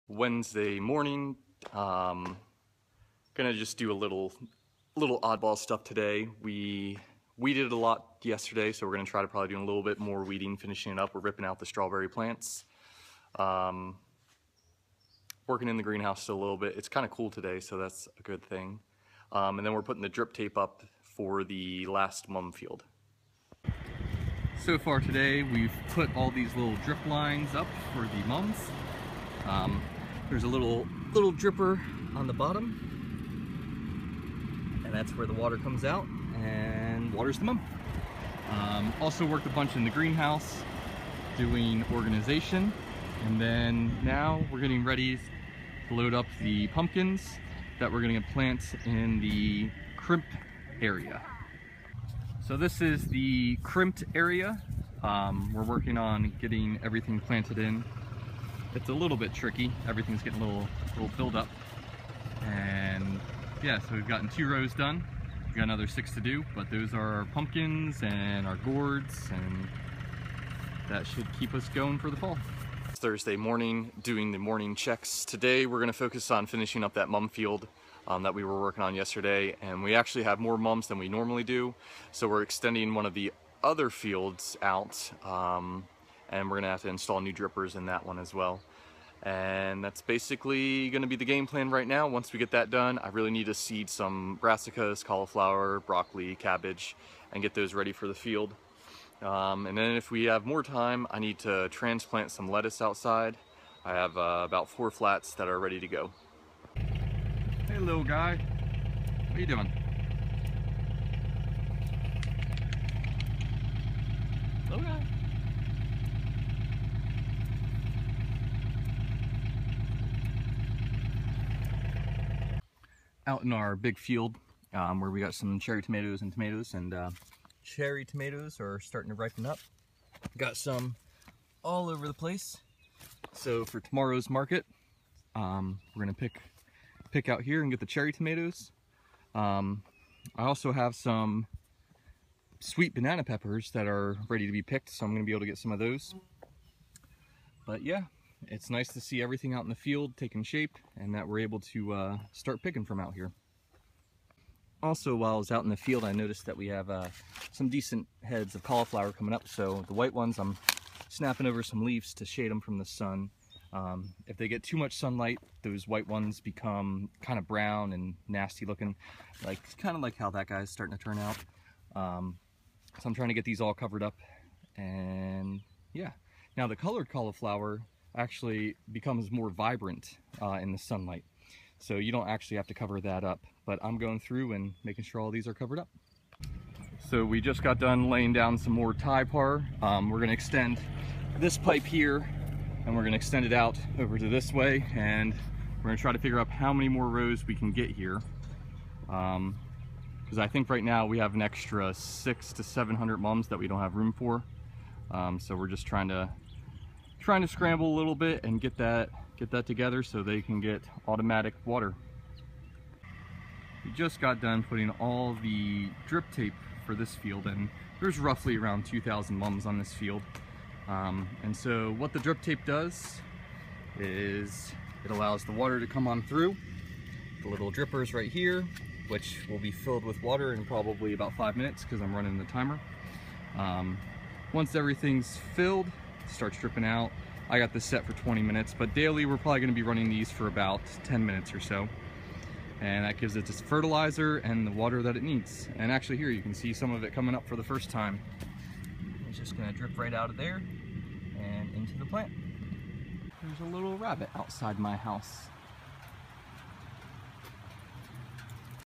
Wednesday morning. Gonna just do a little oddball stuff today. We weeded a lot yesterday, so we're gonna try to probably do a little bit more weeding, finishing it up. We're ripping out the strawberry plants. Working in the greenhouse still a little bit. It's kind of cool today, so that's a good thing. And then we're putting the drip tape up for the last mum field. So far today, we've put all these little drip lines up for the mums. There's a little dripper on the bottom, and that's where the water comes out and waters the mum. Also worked a bunch in the greenhouse doing organization, and then now we're getting ready to load up the pumpkins that we're going to plant in the crimp area. So this is the crimped area. We're working on getting everything planted in. It's a little bit tricky. Everything's getting a little build up. And yeah, so we've gotten 2 rows done. We've got another 6 to do, but those are our pumpkins and our gourds, and that should keep us going for the fall. It's Thursday morning, doing the morning checks. Today we're gonna focus on finishing up that mum field that we were working on yesterday, and we actually have more mums than we normally do. So we're extending one of the other fields out, and we're gonna have to install new drippers in that one as well. And that's basically gonna be the game plan right now. Once we get that done, I really need to seed some brassicas, cauliflower, broccoli, cabbage, and get those ready for the field. And then if we have more time, I need to transplant some lettuce outside. I have about 4 flats that are ready to go. Hey little guy, what are you doing? Little guy. Out in our big field where we got some cherry tomatoes, and cherry tomatoes are starting to ripen up. Got some all over the place. So for tomorrow's market, we're gonna pick out here and get the cherry tomatoes. I also have some sweet banana peppers that are ready to be picked, so I'm gonna be able to get some of those. But yeah, it's nice to see everything out in the field taking shape, and that we're able to start picking from out here. Also, while I was out in the field, I noticed that we have some decent heads of cauliflower coming up. So the white ones, I'm snapping over some leaves to shade them from the sun. If they get too much sunlight, those white ones become kind of brown and nasty looking, kind of like how that guy's starting to turn out. So I'm trying to get these all covered up, and yeah. Now the colored cauliflower actually becomes more vibrant in the sunlight, so you don't actually have to cover that up, but I'm going through and making sure all these are covered up. So we just got done laying down some more Typar. We're going to extend this pipe here, and we're going to extend it out over to this way, and we're going to try to figure out how many more rows we can get here, because I think right now we have an extra 600 to 700 mums that we don't have room for. So we're just trying to scramble a little bit and get that together so they can get automatic water. We just got done putting all the drip tape for this field, and there's roughly around 2,000 mums on this field. And so what the drip tape does is it allows the water to come on through the little drippers right here, which will be filled with water in probably about 5 minutes because I'm running the timer. Once everything's filled, it starts dripping out. I got this set for 20 minutes, but daily we're probably going to be running these for about 10 minutes or so. And that gives it this fertilizer and the water that it needs. And actually here you can see some of it coming up for the first time. It's just going to drip right out of there and into the plant. There's a little rabbit outside my house.